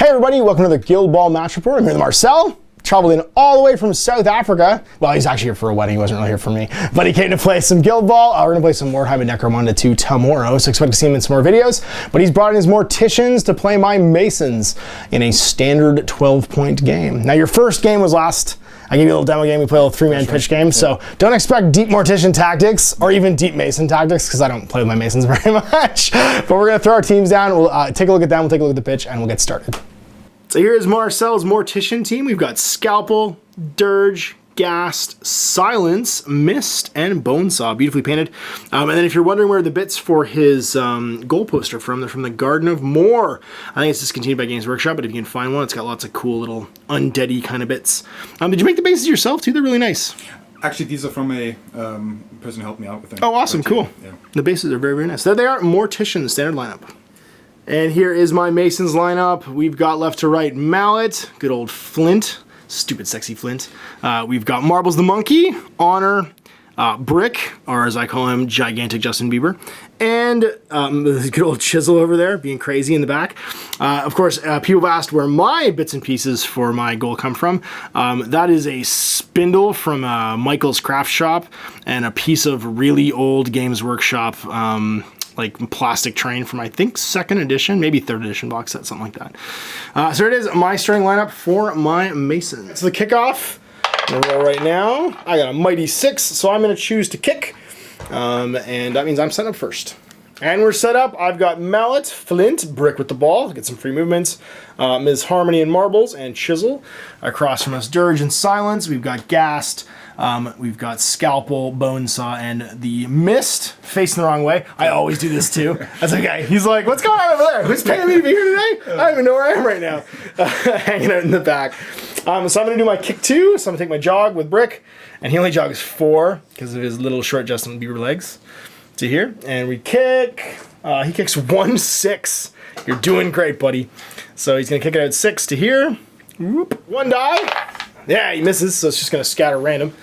Hey everybody, welcome to the Guild Ball Match Report. I'm here with Marcel, traveling all the way from South Africa. Well, he's actually here for a wedding, he wasn't really here for me. But he came to play some Guild Ball. We're gonna play some more Hyman Necromunda 2 tomorrow, so expect to see him in some more videos. But he's brought in his Morticians to play my Masons in a standard 12-point game. Now your first game was last. I gave you a little demo game, we play a little three-man pitch game, so don't expect deep Mortician tactics or even deep Mason tactics, because I don't play with my Masons very much. But we're gonna throw our teams down, we'll take a look at them, we'll take a look at the pitch, and we'll get started. So here is Marcel's Mortician team. We've got Scalpel, Dirge, Ghast, Silence, Mist, and Bonesaw, beautifully painted. And then if you're wondering where the bits for his goal poster from, they're from the Garden of Moor. I think it's discontinued by Games Workshop, but if you can find one, it's got lots of cool little undead-y kind of bits. Did you make the bases yourself too? They're really nice. Actually, these are from a person who helped me out with them. Oh, awesome, cool. Yeah. The bases are very, very nice. There they are, Mortician standard lineup. And here is my Masons lineup. We've got left to right Mallet, good old Flint, stupid sexy Flint. We've got Marbles the Monkey, Honor, Brick, or as I call him, Gigantic Justin Bieber, and the good old Chisel over there, being crazy in the back. Of course, people have asked where my bits and pieces for my goal come from. That is a spindle from Michael's Craft Shop and a piece of really old Games Workshop like plastic train from I think 2nd edition, maybe 3rd edition box set, something like that. So it is my starting lineup for my Masons. So the kickoff, I'm gonna roll right now. I got a mighty 6, so I'm gonna choose to kick, and that means I'm set up first. And we're set up. I've got Mallet, Flint, Brick with the ball, get some free movements. Ms. Harmony and Marbles, and Chisel. Across from us, Dirge and Silence. We've got Ghast. We've got Scalpel, Bonesaw, and the Mist facing the wrong way. I always do this too. That's okay. He's like, what's going on over there? Who's paying me to be here today? I don't even know where I am right now. Hanging out in the back. So I'm going to do my kick 2. So I'm going to take my jog with Brick. And he only jogs 4 because of his little short Justin Bieber legs. To here. And we kick. He kicks 1-6. You're doing great, buddy. So he's going to kick it out 6 to here. Whoop. 1 die. Yeah, he misses, so it's just going to scatter random.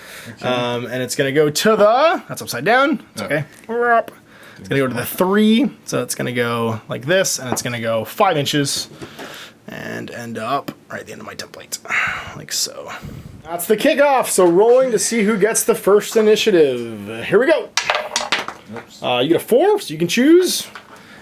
And it's going to go to the... That's upside down. It's okay. It's going to go to the 3. So it's going to go like this, and it's going to go 5 inches and end up right at the end of my template. Like so. That's the kickoff. So rolling to see who gets the first initiative. Here we go. You get a 4, so you can choose.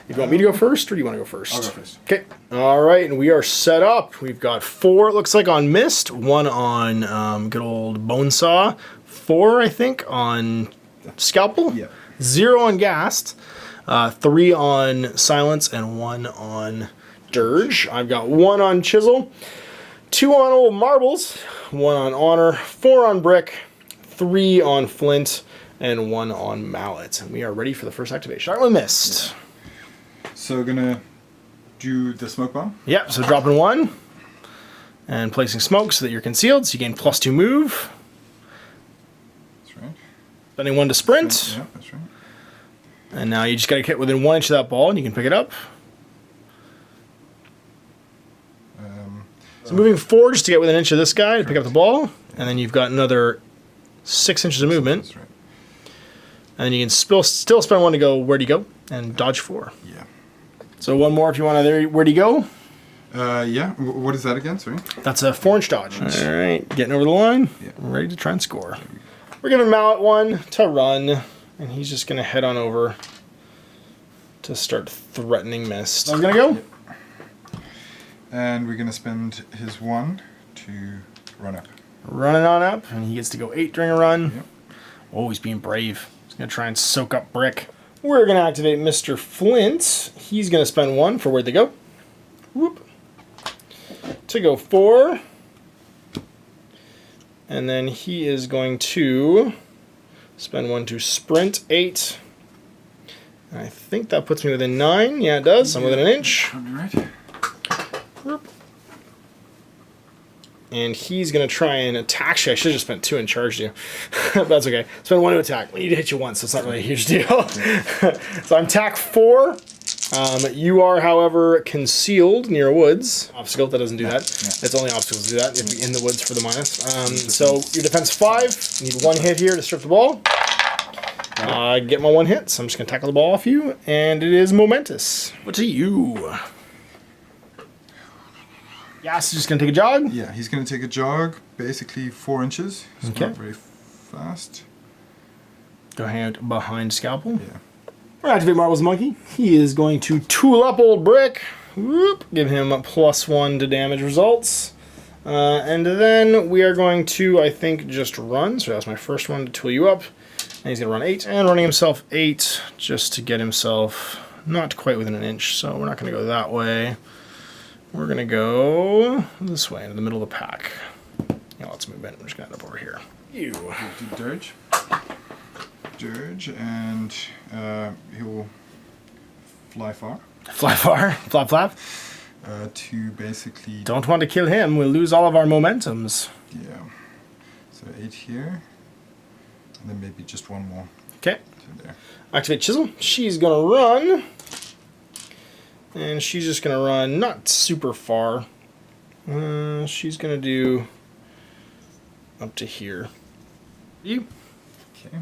If you want me to go first, or do you want to go first? I'll go first. Okay. All right, and we are set up. We've got 4, it looks like, on Mist, 1 on good old Bonesaw, 4, I think, on Scalpel, Yeah. 0 on Ghast, 3 on Silence, and 1 on Dirge. I've got 1 on Chisel, 2 on old Marbles, 1 on Honor, 4 on Brick, 3 on Flint, and 1 on Mallet. And we are ready for the first activation. Start with Mist. Yeah. So gonna do the smoke bomb? Yep, so dropping 1 and placing smoke so that you're concealed, so you gain +2 move. That's right. Spending 1 to sprint. Yeah, that's right. And now you just gotta get within 1 inch of that ball and you can pick it up. So moving forward just to get within 1 inch of this guy to pick up the ball, and then you've got another 6 inches of movement. That's right. And then you can still spend 1 to go where do you go and dodge 4. Yeah. So 1 more if you want to where do you go? Yeah. What is that again? Sorry. That's a 4-inch dodge. All right, getting over the line, Yeah. ready to try and score. We're giving Mallet 1 to run, and he's just going to head on over to start threatening Mist. I'm going to go. Yep. And we're going to spend his 1 to run up. Running on up, and he gets to go 8 during a run. Yep. Oh, he's being brave. He's going to try and soak up Brick. We're going to activate Mr. Flint. He's going to spend 1 for where they go. Whoop. To go 4. And then he is going to spend 1 to sprint 8. And I think that puts me within 9. Yeah, it does. I'm within 1 inch. Right. Whoop. And he's going to try and attack. Actually, I should have just spent 2 and charged you. But that's okay. Spend 1 to attack. We need to hit you once, so it's not really a huge deal. So I'm tack 4. You are, however, concealed near woods. Obstacle, that doesn't do that. Yeah. It's only obstacles do that. You have to be in the woods for the minus. So your defense 5. You need 1 hit here to strip the ball. Get my 1 hit, so I'm just going to tackle the ball off you. And it is momentous. What's to you? Gas is just going to take a jog. Yeah, he's going to take a jog, basically 4 inches. It's Okay. not very fast. Go hang out behind Scalpel. Yeah. We're going to activate Marvel's Monkey. He is going to tool up old Brick. Whoop. Give him a +1 to damage results. And then we are going to, I think, just run. So that's my first one to tool you up. And he's going to run 8. And running himself 8 just to get himself not quite within an inch. So we're not going to go that way. We're going to go this way, into the middle of the pack. Yeah, lots of movement. We're just going to end up over here. You. Do Dirge. Dirge, and he will fly far. Fly far. Flap, flap. To basically... Don't want to kill him. We'll lose all of our momentums. Yeah. So 8 here. And then maybe just 1 more. Okay. To there. Activate Chisel. She's going to run. And she's just going to run not super far. She's going to do up to here. You? Okay.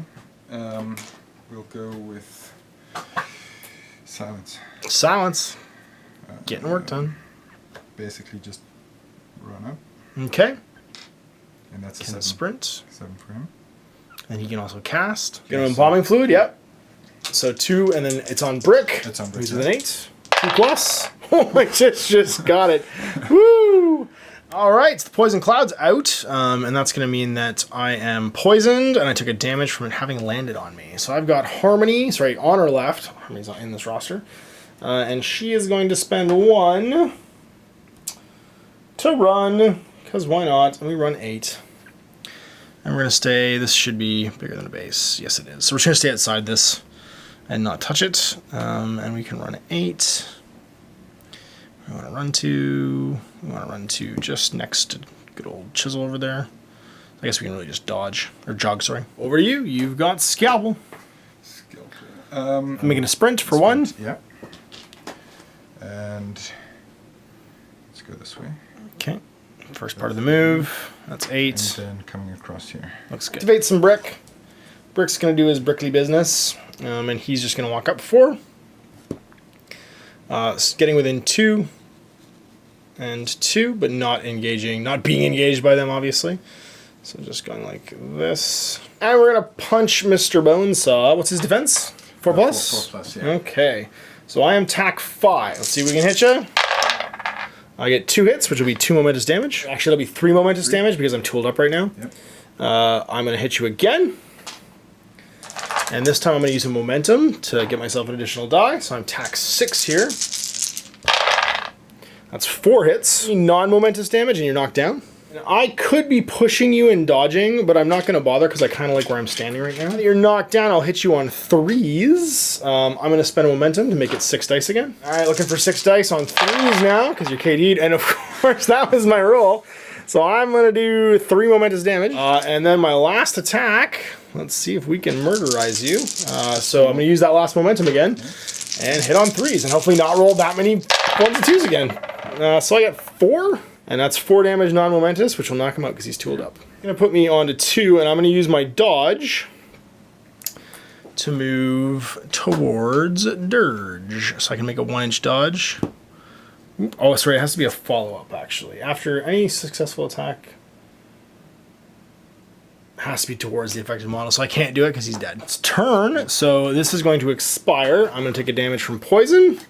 We'll go with Silence. Silence. Getting work done. Basically just run up. Okay. And that's a Can 7. sprint. 7 for him. And he can also cast. Get him Yes. embalming fluid, yep. So 2, and then it's on Brick. It's on Brick, He's yeah. with an 8. 2+. Oh, I just got it. Woo! All right, it's the Poison Cloud's out, and that's going to mean that I am poisoned, and I took a damage from it having landed on me. So I've got Harmony, sorry, on her left. Harmony's not in this roster. And she is going to spend 1 to run, because why not? And we run 8. And we're going to stay, this should be bigger than a base. Yes, it is. So we're just going to stay outside this and not touch it. And we can run 8. We want to run to just next to good old Chisel over there. I guess we can really just dodge, or jog, sorry. Over to you. You've got Scalpel. Skillful. I'm making a sprint for 1. Yeah. And let's go this way. Okay. First part of the move. That's 8. And then coming across here. Looks good. Activate some Brick. Brick's going to do his brickly business. And he's just going to walk up 4. Getting within 2 and 2, but not being engaged by them, obviously. So just going like this. And we're going to punch Mr. Bonesaw. What's his defense? 4+? 4+, yeah. Okay. So I am TAC 5. Let's see if we can hit you. I get 2 hits, which will be 2 momentous damage. Actually, that'll be 3 momentous damage because I'm tooled up right now. Yep. I'm going to hit you again. And this time I'm going to use a momentum to get myself an additional die. So I'm TAC 6 here. That's 4 hits. Non-momentous damage and you're knocked down. And I could be pushing you and dodging, but I'm not going to bother because I kind of like where I'm standing right now. You're knocked down. I'll hit you on 3s. I'm going to spend a momentum to make it 6 dice again. All right, looking for 6 dice on 3s now because you're KD'd. And of course, that was my roll. So I'm going to do 3 momentous damage. And then my last attack, let's see if we can murderize you. So I'm going to use that last momentum again and hit on 3s and hopefully not roll that many 1s and 2s again. So I got 4, and that's 4 damage non-momentous, which will knock him out because he's tooled up. Going to put me onto 2, and I'm going to use my dodge to move towards Dirge. So I can make a 1-inch dodge. Oop. Oh, sorry, it has to be a follow-up, actually. After any successful attack, it has to be towards the affected model, so I can't do it because he's dead. It's turn, so this is going to expire. I'm going to take a damage from poison.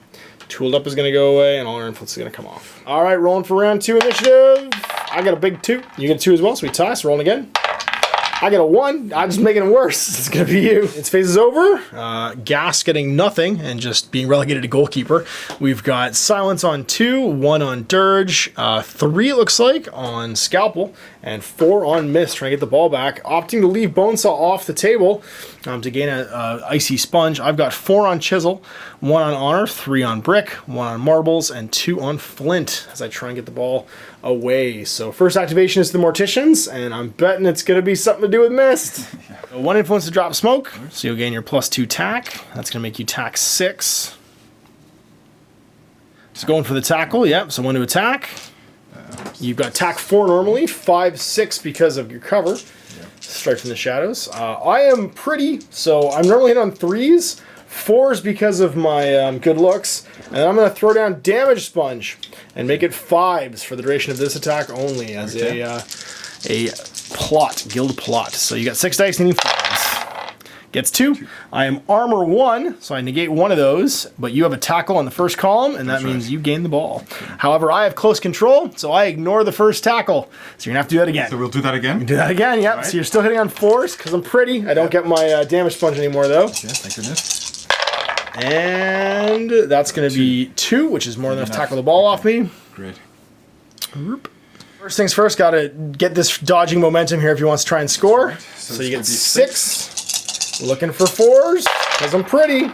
Tooled up is going to go away, and all our influence is going to come off. All right, rolling for round 2 initiative. I got a big 2. You get a 2 as well, so we tie, so rolling again. I got a 1. I'm just making it worse. It's going to be you. Its phase is over. Gas getting nothing and just being relegated to goalkeeper. We've got Silence on 2, 1 on Dirge, 3 it looks like on Scalpel, and 4 on Mist, trying to get the ball back. Opting to leave Bonesaw off the table to gain a Icy Sponge. I've got 4 on Chisel, 1 on Honor, 3 on Brick, 1 on Marbles, and 2 on Flint as I try and get the ball away. So first activation is the Morticians, and I'm betting it's going to be something to do with Mist. So 1 influence to drop smoke, so you'll gain your +2 tack. That's going to make you TAC 6. Just going for the tackle, yep, so 1 to attack. You've got TAC 4 normally, 5, 6 because of your cover. Strike from the shadows. I am pretty, so I'm normally hit on 3s. 4s because of my good looks, And then I'm going to throw down Damage Sponge and make it 5s for the duration of this attack only as a plot, guild plot. So you got 6 dice needing 5s. Gets 2. I am armor 1, so I negate one of those, but you have a tackle on the first column, and that means you gain the ball. However, I have close control, so I ignore the first tackle. So you're going to have to do that again. So we'll do that again? Do that again, yep. Right. So you're still hitting on 4s, because I'm pretty. I don't get my damage sponge anymore, though. Okay, thank goodness. And that's going to be 2, which is more than enough to tackle the ball off me. Great. First things first, got to get this dodging momentum here if he wants to try and score. Right. So you get 6. Looking for 4s, because I'm pretty.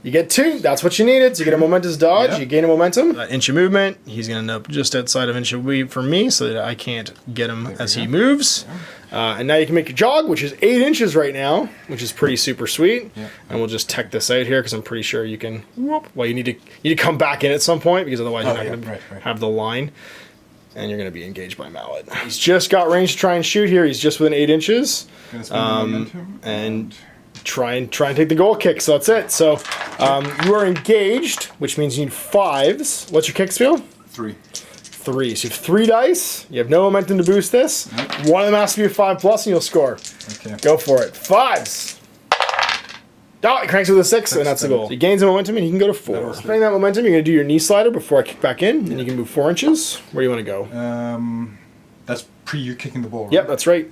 You get 2, that's what you needed. So you get a momentous dodge, you gain a momentum. Inch of movement, he's going to end up just outside of inch of weave for me so that I can't get him as he moves. And now you can make your jog, which is 8 inches right now, which is pretty super sweet. And we'll just tech this out here, because I'm pretty sure you can, well, you need to come back in at some point, because otherwise you're not going to have the line. And you're going to be engaged by Mallet. He's just got range to try and shoot here. He's just within 8 inches. And try and take the goal kick. So that's it. So you are engaged, which means you need 5s. What's your kick speed? 3. 3. So you have 3 dice. You have no momentum to boost this. One of them has to be a 5+ and you'll score. Okay. Go for it. 5s. Oh, he cranks with a 6, and that's the goal. So he gains the momentum, and he can go to 4. Spending that momentum, you're going to do your knee slider before I kick back in, and you can move 4 inches. Where do you want to go? That's pre you kicking the ball, right? Yep, that's right.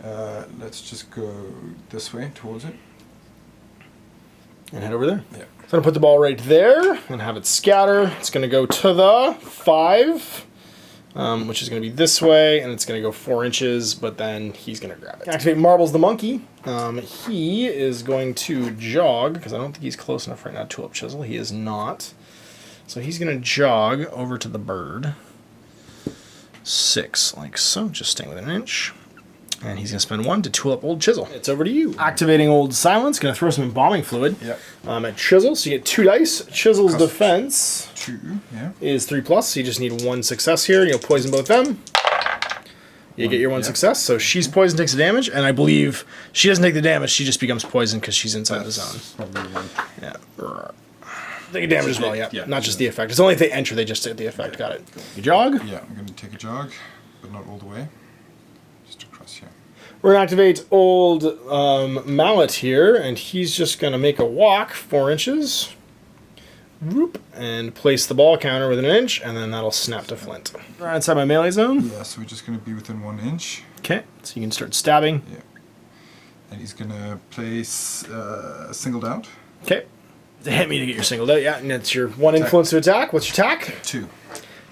Let's just go this way towards it. And head over there. Yeah. So I'm going to put the ball right there and have it scatter. It's going to go to the 5, which is going to be this way, and it's going to go 4 inches, but then he's going to grab it. Activate Marbles the Monkey. He is going to jog, because I don't think he's close enough right now to Tulip Chisel. He is not. So he's going to jog over to the bird. 6, like so, just staying within an inch. And he's going to spend 1 to tool up Old Chisel. It's over to you. Activating Old Silence. Going to throw some embalming fluid at Chisel. So you get 2 dice. Chisel's defense 2, is 3+. So you just need 1 success here. You'll poison both them. You get your 1 success. So she's poisoned, takes the damage. And I believe she doesn't take the damage. She just becomes poisoned because she's inside the zone. Probably 1. Yeah. Take a damage as well, yeah. Not just the effect. It's only if they enter, they just take the effect. Got it. You jog? Yeah, I'm going to take a jog, but not all the way. Just across here. We're going to activate Old Mallet here, and he's just going to make a walk 4 inches. Whoop, and place the ball counter within an inch, and then that'll snap to flint. Right inside my melee zone. Yeah, so we're just going to be within 1 inch. Okay, so you can start stabbing. Yeah. And he's going to place singled out. Okay. To hit me to get your singled out, yeah, and it's your 1 influence to attack. What's your tack? 2.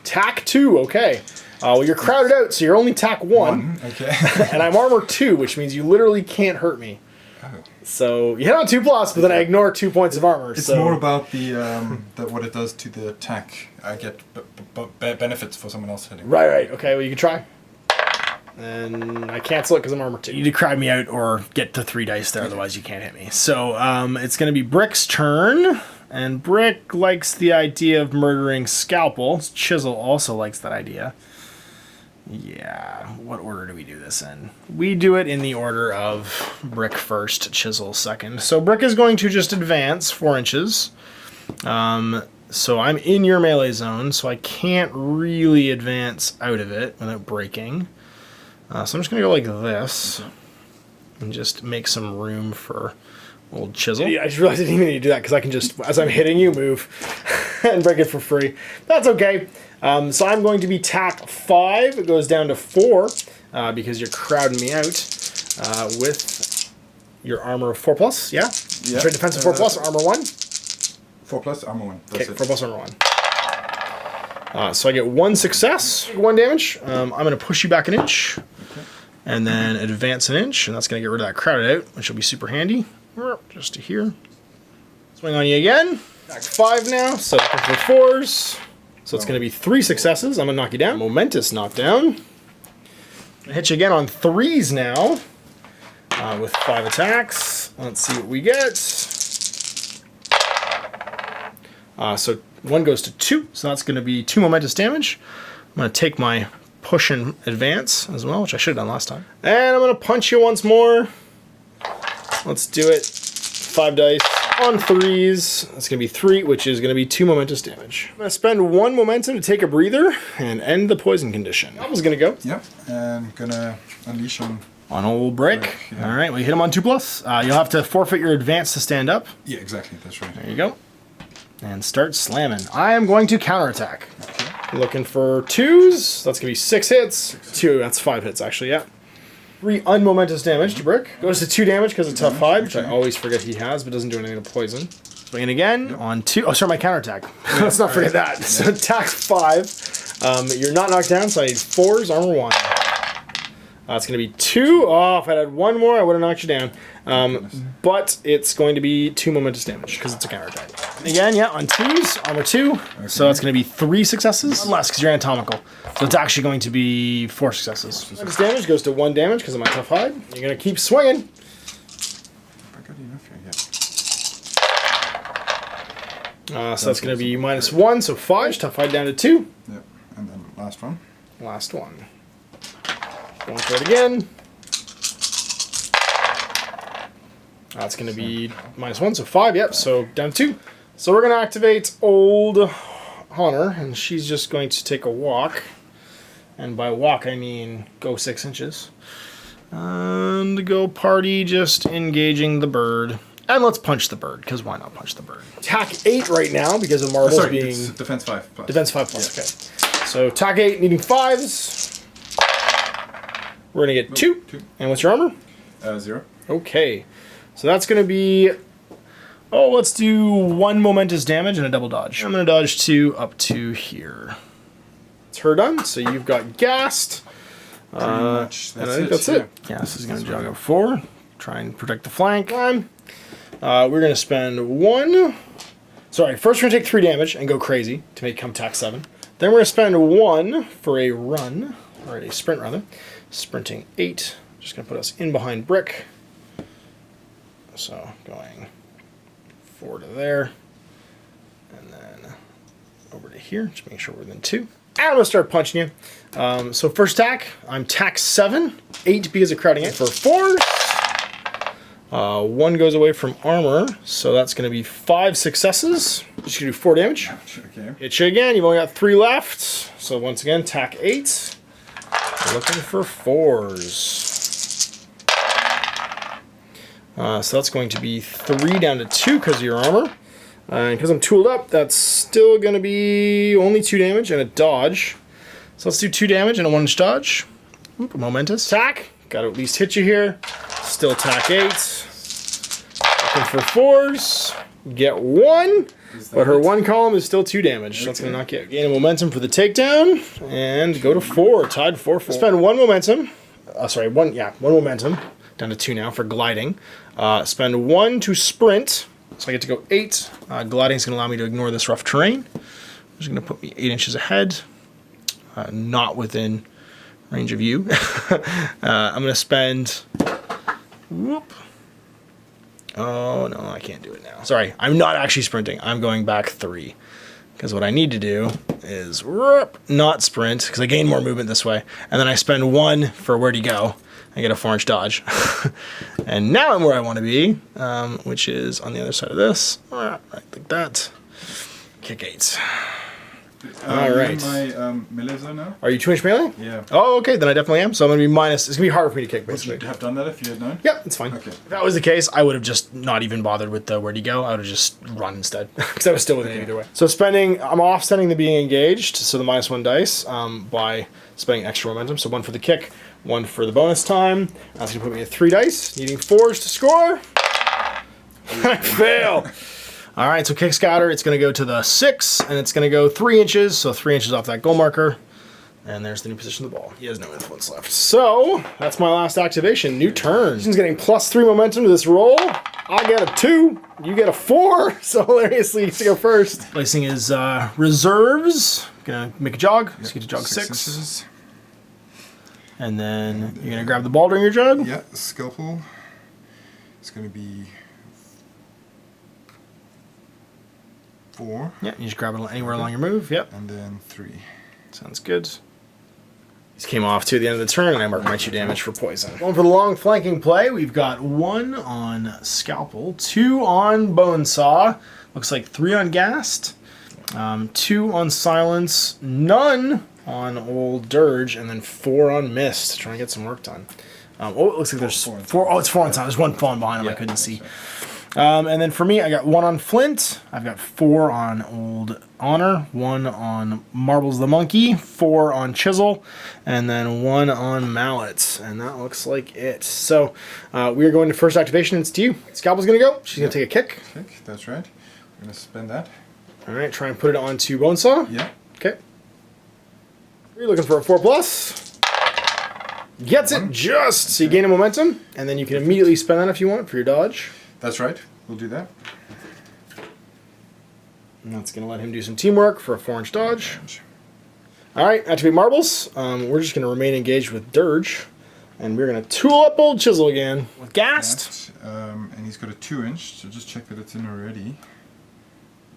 Tack 2, okay. Well, you're crowded out, so you're only tack 1. Okay. And I'm armor 2, which means you literally can't hurt me. Oh. So you hit on 2+, but then I ignore 2 points of armor. It's more about the what it does to the attack. I get benefits for someone else hitting. Right. Okay, well, you can try. And I cancel it because I'm armor 2. You need to crowd me out or get to 3 dice there, otherwise you can't hit me. So it's going to be Brick's turn. And Brick likes the idea of murdering Scalpel. Chisel also likes that idea. Yeah, what order do we do this in? We do it in the order of Brick first, Chisel second. So Brick is going to just advance 4 inches. So I'm in your melee zone, so I can't really advance out of it without breaking. So I'm just going to go like this and just make some room for Old Chisel. Yeah, I just realized I didn't even need to do that because I can just, as I'm hitting you, move and break it for free. That's okay. So I'm going to be tack 5. It goes down to 4 because you're crowding me out with your armor of 4+. Yeah? Trade defensive 4+, armor 1? 4+, armor 1. Okay, 4+, armor 1. So I get 1 success, 1 damage. I'm going to push you back an inch. And then advance an inch, and that's going to get rid of that crowded out, which will be super handy. Just to here. Swing on you again. Back 5 now, so looking for 4s. So it's going to be 3 successes. I'm going to knock you down. Momentous knockdown. I hit you again on 3s now with 5 attacks. Let's see what we get. So 1 goes to 2, so that's going to be 2 momentous damage. I'm going to take my push and advance as well, which I should have done last time. And I'm going to punch you once more. Let's do it. 5 dice. On 3s, that's going to be 3, which is going to be 2 momentous damage. I'm going to spend 1 momentum to take a breather and end the poison condition. I was going to go. Yep, and gonna unleash him. On old Brick. Yeah. All right, we hit him on 2+. You'll have to forfeit your advance to stand up. Yeah, exactly, that's right. There you go. And start slamming. I am going to counterattack. Okay. Looking for 2s. That's going to be 6 hits. 2, that's 5 hits actually, yeah. 3 unmomentous damage to Brick. Goes to 2 damage because of Tough Hide, which I always forget he has, but doesn't do anything to poison. Swing again on 2. Oh, sorry, my counterattack. Let's not forget that. Yeah. So attack 5. You're not knocked down, so I need 4s, armor 1. It's going to be 2. Oh, if I had 1 more, I would have knocked you down. But it's going to be 2 momentous damage because it's a counterattack. Again, yeah, on 2s, armor 2. Okay. So it's going to be 3 successes. 1 less because you're anatomical. So it's actually going to be 4 successes. This damage goes to 1 damage because of my Tough Hide. You're going to keep swinging. I got enough here, yeah. So that's going to be -1, so 5. Tough Hide down to 2. Yep, and then last one. Last one. Going for it again. That's going to be -1, so 5. Yep, so down to 2. So we're going to activate Old Honor, and she's just going to take a walk. And by walk, I mean go 6 inches. And go party, just engaging the bird. And let's punch the bird, because why not punch the bird? Attack 8 right now, because of marbles being... It's defense 5 plus. Defense 5 plus, yeah. Okay. So attack 8, needing 5s. We're going to get 2. And what's your armor? 0. Okay. So that's going to be... Oh, let's do 1 momentous damage and a double dodge. I'm going to dodge 2 up to here. It's her done. So you've got gassed. Much. And I think that's it. Yeah, this is going to jog up 4. Try and protect the flank. We're going to spend 1... Sorry, first we're going to take 3 damage and go crazy to make come attack 7. Then we're going to spend 1 for a run. Or a sprint, rather. Sprinting 8. Just going to put us in behind Brick. So going 4 to there. And then over to here. Just making sure we're within 2. And I'm going to start punching you. So first attack, I'm tack 7. 8 because of crowding it for 4. 1 goes away from armor. So that's going to be 5 successes. Just going to do 4 damage. Okay. Hit you again. You've only got 3 left. So once again, tack 8. Looking for 4s. So that's going to be 3 down to 2 because of your armor. And because I'm tooled up, that's still going to be only 2 damage and a dodge. So let's do 2 damage and a 1-inch dodge. Oop, momentous. Attack. Got to at least hit you here. Still attack 8. Looking for 4s. Get 1. But her 1 column is still 2 damage. So that's going to knock you out. Gain a momentum for the takedown. And go to 4. Tied 4-4. Spend 1 momentum. One momentum. Down to 2 now for gliding. Spend 1 to sprint. So I get to go 8. Gliding is going to allow me to ignore this rough terrain. Which is going to put me 8 inches ahead. Not within range of you. I'm going to spend... Whoop. Oh, no, I can't do it now. Sorry, I'm not actually sprinting. I'm going back 3. Because what I need to do is not sprint, because I gain more movement this way. And then I spend 1 for where'd he go. I get a 4-inch dodge. And now I'm where I want to be, which is on the other side of this. Right like that. Kick 8. All right. My melee zone now? Are you 2-inch melee? Yeah. Oh, okay, then I definitely am. So I'm going to be minus. It's going to be harder for me to kick, basically. Would you have done that if you had known? Yep, it's fine. Okay. If that was the case, I would have just not even bothered with the where'd he go. I would have just run instead. Because I was still within either way. So I'm offsetting the being engaged, so the -1 dice, by spending extra momentum. So 1 for the kick, 1 for the bonus time. That's going to put me at 3 dice, needing 4s to score. I fail. All right, so kick scatter, it's going to go to the 6, and it's going to go 3 inches, so 3 inches off that goal marker. And there's the new position of the ball. He has no influence left. So, that's my last activation. New turn. He's getting +3 momentum to this roll. I get a 2. You get a 4. So, hilariously, you go first. Placing his reserves. Gonna make a jog. So you get to jog 6. Inches. And then you're going to grab the ball during your jog? Yeah, scalpel. It's going to be 4. Yeah, you just grab it anywhere along your move. Yep. And then 3. Sounds good. These came off to the end of the turn, and I mark my 2 damage for poison. Going for the long flanking play, we've got 1 on Scalpel, 2 on Bonesaw, looks like 3 on Gast, 2 on Silence, none on Old Dirge, and then 4 on Mist, trying to get some work done. Oh, it looks like there's 4. Oh, it's 4 on time. There's 1 falling behind him I couldn't see. And then for me, I got 1 on Flint. I've got 4 on Old Honor, 1 on Marbles the Monkey, 4 on Chisel, and then 1 on Mallet. And that looks like it. So we are going to first activation. It's to you. Scalpel's going to go. She's going to take a kick. Kick, that's right. We're going to spend that. All right, try and put it onto Bonesaw. Yeah. Okay. You're looking for a 4+. Gets it just. So you gain a momentum, and then you can immediately spend that if you want for your dodge. That's right. We'll do that. And that's going to let him do some teamwork for a 4-inch dodge. All right, activate Marbles. We're just going to remain engaged with Dirge, and we're going to tool up Old Chisel again with Gast. And he's got a 2-inch, so just check that it's in already.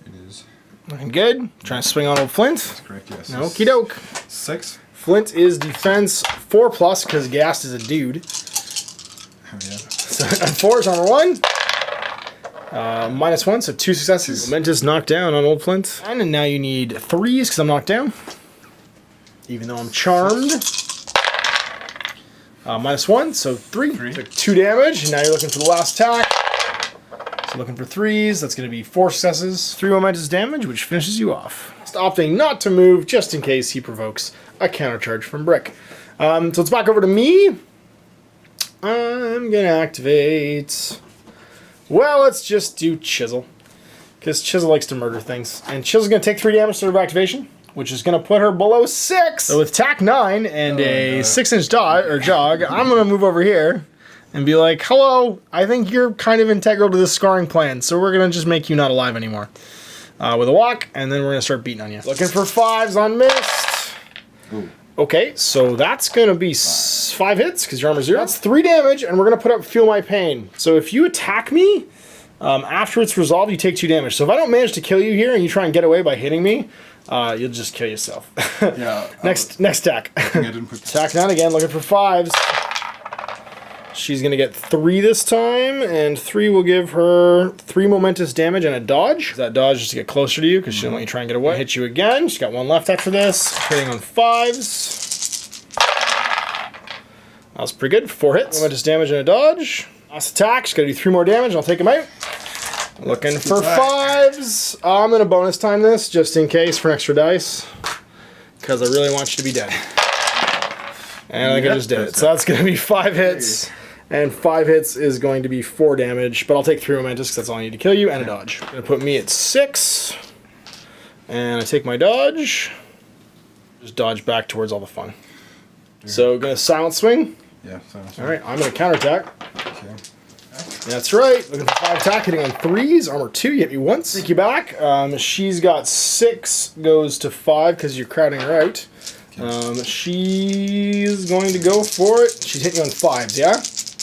It is. Looking good. Trying to swing on Old Flint. That's correct, yes. Okie doke. 6. Flint is defense 4+, because Gast is a dude. Oh, yeah. So 4 is armor 1. -1, so 2 successes. Momentous knocked down on Old Flint. And now you need 3s because I'm knocked down. Even though I'm charmed. -1, so 3. Took 2 damage, and now you're looking for the last attack. So looking for 3s, that's going to be 4 successes. 3 momentous damage, which finishes you off. Just opting not to move, just in case he provokes a countercharge from Brick. So it's back over to me. I'm going to activate... Well, let's just do Chisel. Because Chisel likes to murder things. And Chisel's going to take 3 damage to her activation, which is going to put her below 6. So with tack 9 and a 6-inch jog, I'm going to move over here and be like, hello, I think you're kind of integral to this scarring plan, so we're going to just make you not alive anymore. With a walk, and then we're going to start beating on you. Looking for 5s on Mist. Ooh. Okay, so that's going to be 5 hits, because your armor 0. That's 3 damage, and we're going to put up Feel My Pain. So if you attack me, after it's resolved, you take 2 damage. So if I don't manage to kill you here, and you try and get away by hitting me, you'll just kill yourself. Yeah. Next attack. I didn't put Attack 9 again, looking for 5s. She's going to get 3 this time, and 3 will give her 3 momentous damage and a dodge. That dodge just to get closer to you, because she doesn't want you to try and get away. Hit you again. She's got 1 left after this. Hitting on 5s. That was pretty good. 4 hits. Momentous damage and a dodge. Last attack. She's got to do 3 more damage, and I'll take him out. Looking for 5s. I'm going to bonus time this, just in case, for an extra dice. Because I really want you to be dead. And I think I just did it. So that's going to be 5 hits. And 5 hits is going to be 4 damage, but I'll take 3 momentous because that's all I need to kill you, and a dodge. Going to put me at 6. And I take my dodge. Just dodge back towards all the fun. So going to silent swing. Yeah, silent swing. Alright, I'm going to counterattack. Okay. That's right. Looking for 5 attack, hitting on 3s. Armor 2, you hit me once. Take you back. She's got 6, goes to 5 because you're crowding her out. She's going to go for it. She's hitting you on 5s, yeah?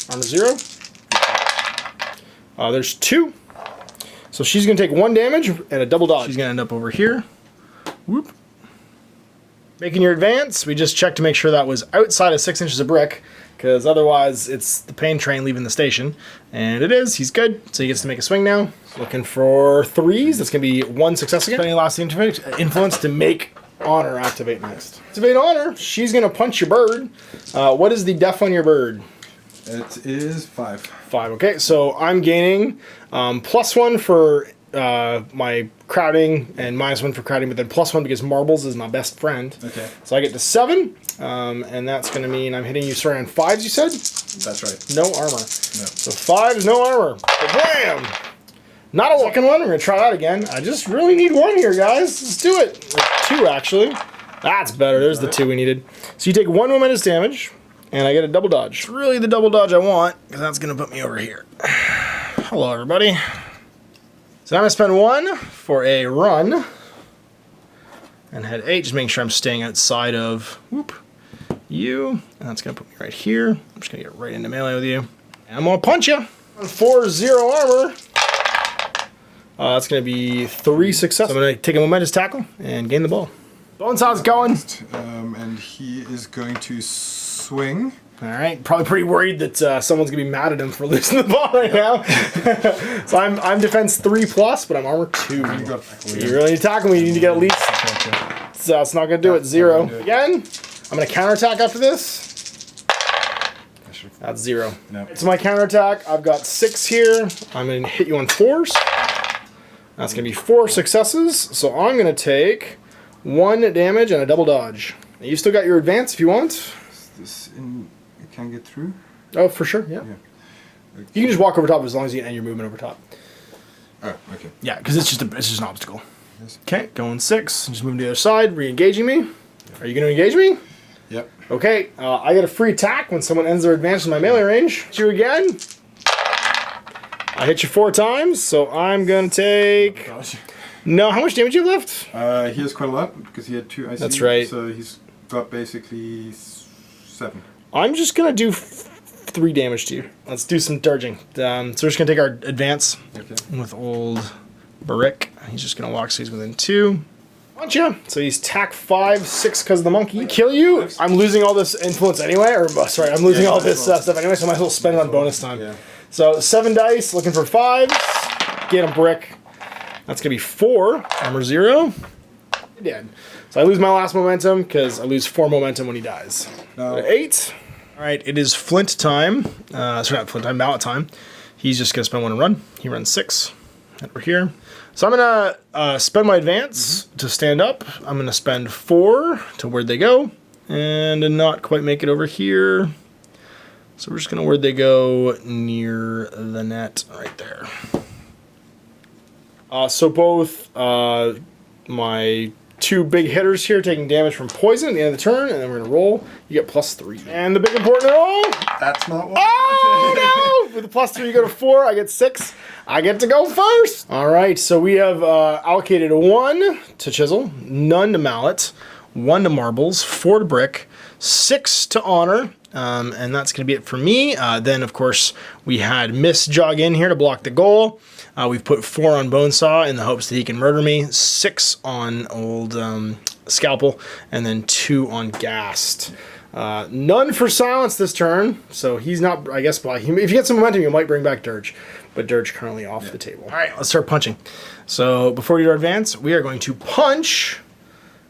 Armor 0. There's 2. So she's going to take 1 damage and a double dodge. She's going to end up over here. Whoop. Making your advance. We just checked to make sure that was outside of 6 inches of brick, because otherwise it's the pain train leaving the station. And it is. He's good. So he gets to make a swing now. Looking for 3s. That's going to be 1 success again. Spending last influence to make Honor activate next. Activate Honor. She's going to punch your bird. What is the def on your bird? It is 5. 5. Okay, so I'm gaining +1 for my crowding and -1 for crowding, but then +1 because Marbles is my best friend. Okay. So I get to 7, and that's going to mean I'm hitting you starting on 5s, you said? That's right. No armor. No. So 5s, no armor. Bam! Not a second one. We're going to try that again. I just really need 1 here, guys. Let's do it. Or 2, actually. That's better. There's the 2 we needed. So you take 1 momentous damage, and I get a double dodge. It's really the double dodge I want, because that's going to put me over here. Hello, everybody. So I'm going to spend 1 for a run. And head 8, just making sure I'm staying outside of you. And that's going to put me right here. I'm just going to get right into melee with you. And I'm going to punch you. 4-0 armor. That's going to be 3 successes. So I'm going to take a momentous tackle and gain the ball. Bonesaw's going. And he is going to swing. All right, probably pretty worried that someone's gonna be mad at him for losing the ball right now. So I'm defense 3+, but I'm armor 2. You really need to tackle me. You need to get at least. So it's not gonna do it. 0 again. I'm gonna counterattack after this. That's 0. No. So my counterattack, I've got 6 here. I'm gonna hit you on 4s. That's gonna be 4 successes. So I'm gonna take 1 damage and a double dodge. You still got your advance if you want. Is this in? It can get through. Oh, for sure. Yeah. Okay. You can just walk over top as long as you end your movement over top. Oh, okay. Yeah, because it's just an obstacle. Okay, going 6. Just moving to the other side, re-engaging me. Are you going to engage me? Yep. Okay, I get a free attack when someone ends their advance in my melee range. Hit you again. I hit you 4 times, so I'm going to take... No, how much damage do you have left? He has quite a lot because he had 2 IC. That's right. So he's got basically 7. I'm just going to do 3 damage to you. Let's do some dodging. So we're just going to take our advance with old Barrick. He's just going to walk so he's within 2. Punch ya. So he's tack 5, 6 because of the monkey. Kill you. I'm losing all this influence anyway. Or sorry, I'm losing all this stuff anyway, so I might as well spend it on bonus time. Yeah. So 7 dice, looking for 5s. Get him, Brick. That's going to be 4. Armor 0. Dead. So I lose my last momentum because I lose 4 momentum when he dies. No. 8. All right, it is Flint time. Sorry, not Flint time, Mallet time. He's just going to spend 1 and run. He runs 6. Over here. So I'm going to spend my advance to stand up. I'm going to spend 4 to where'd they go. And not quite make it over here. So we're just going to where'd they go near the net right there. So both my 2 big hitters here taking damage from poison at the end of the turn, and then we're going to roll. You get +3. And the big important roll. That's not what Oh, no! With the +3, you go to 4. I get 6. I get to go first. All right, so we have allocated 1 to Chisel, none to Mallet, 1 to Marbles, 4 to Brick, 6 to Honor, and that's going to be it for me. Then, of course, we had Miss jog in here to block the goal. We've put 4 on Bonesaw in the hopes that he can murder me, 6 on old Scalpel, and then 2 on Gast. None for Silence this turn, so he's not, I guess, if you get some momentum, you might bring back Dirge, but Dirge currently off the table. All right, let's start punching. So before we do our advance, we are going to punch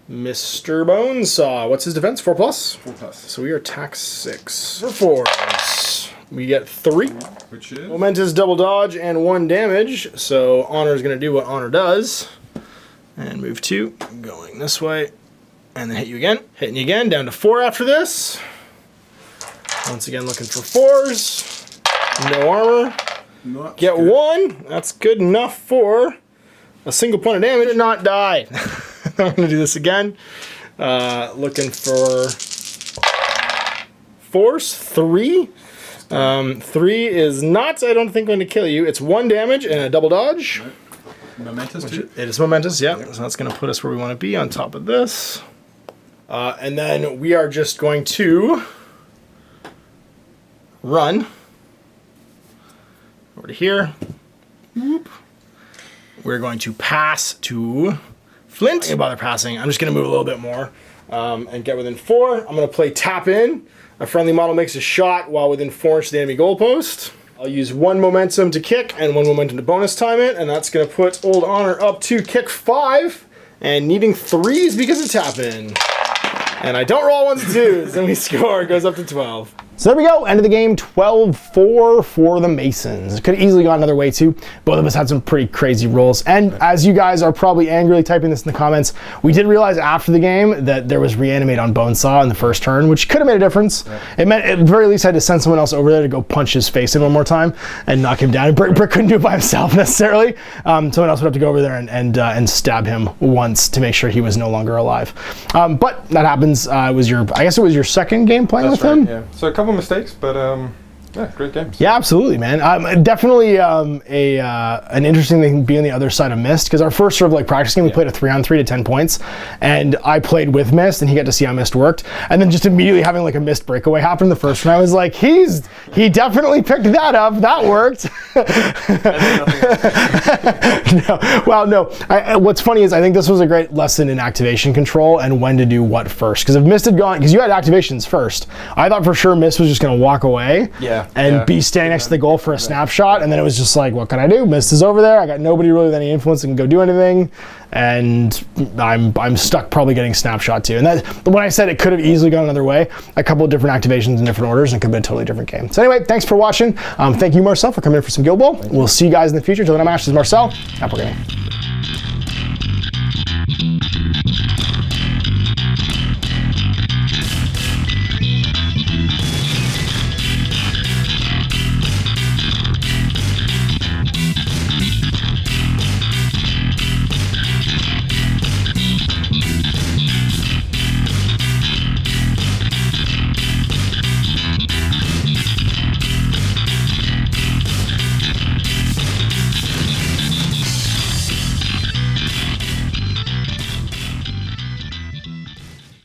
Mr. Bonesaw. What's his defense? 4+? 4+. So we are tax 6. For 4s, we get 3. Which is? Momentous double dodge and 1 damage, so Honor is going to do what Honor does. And move 2, going this way. And then hit you again. Hitting you again, down to 4 after this. Once again, looking for 4s. No armor. Not Get good. 1. That's good enough for a single point of damage and not die. I'm going to do this again. Looking for 4s. 3. 3 is not, I don't think, going to kill you. It's 1 damage and a double dodge. Momentous too? It is momentous, yeah. So that's going to put us where we want to be on top of this. And then we are just going to run over to here. Whoop. We're going to pass to Flint. Don't bother passing. I'm just going to move a little bit more and get within 4. I'm going to play tap in. A friendly model makes a shot while within 4 inches of the enemy goalpost. I'll use 1 momentum to kick and 1 momentum to bonus time it, and that's going to put Old Honor up to kick 5 and needing 3s because of tap in. And I don't roll 1s and 2s, and we score. It goes up to 12. So there we go, end of the game, 12-4 for the Masons. Could have easily gone another way too. Both of us had some pretty crazy rolls. And as you guys are probably angrily typing this in the comments, we did realize after the game that there was reanimate on Bonesaw in the first turn, which could have made a difference. Yeah. It meant at the very least I had to send someone else over there to go punch his face in one more time and knock him down. Brick couldn't do it by himself necessarily. Someone else would have to go over there and stab him once to make sure he was no longer alive. But that happens. I guess it was your second game playing with him? Yeah. So a couple mistakes, but Yeah, great games. Yeah, absolutely, man. Definitely an interesting thing being the other side of Mist, because our first sort of like practice game, we played a 3-on-3 to 10 points, and I played with Mist, and he got to see how Mist worked, and then just immediately having like a Mist breakaway happen the first one, I was like, he definitely picked that up. That worked. What's funny is I think this was a great lesson in activation control and when to do what first. Because if Mist had gone, because you had activations first, I thought for sure Mist was just going to walk away and be standing next to the goal for a snapshot, and then it was just like, what can I do? Mist is over there. I got nobody really with any influence that can go do anything, and I'm stuck probably getting snapshot too. And that, when I said it could have easily gone another way, a couple of different activations in different orders, and it could have been a totally different game. So anyway, thanks for watching. Thank you, Marcel, for coming in for some Guild Ball. We'll see you guys in the future. Until then, I'm Ash. This is Marcel. Apple Gaming.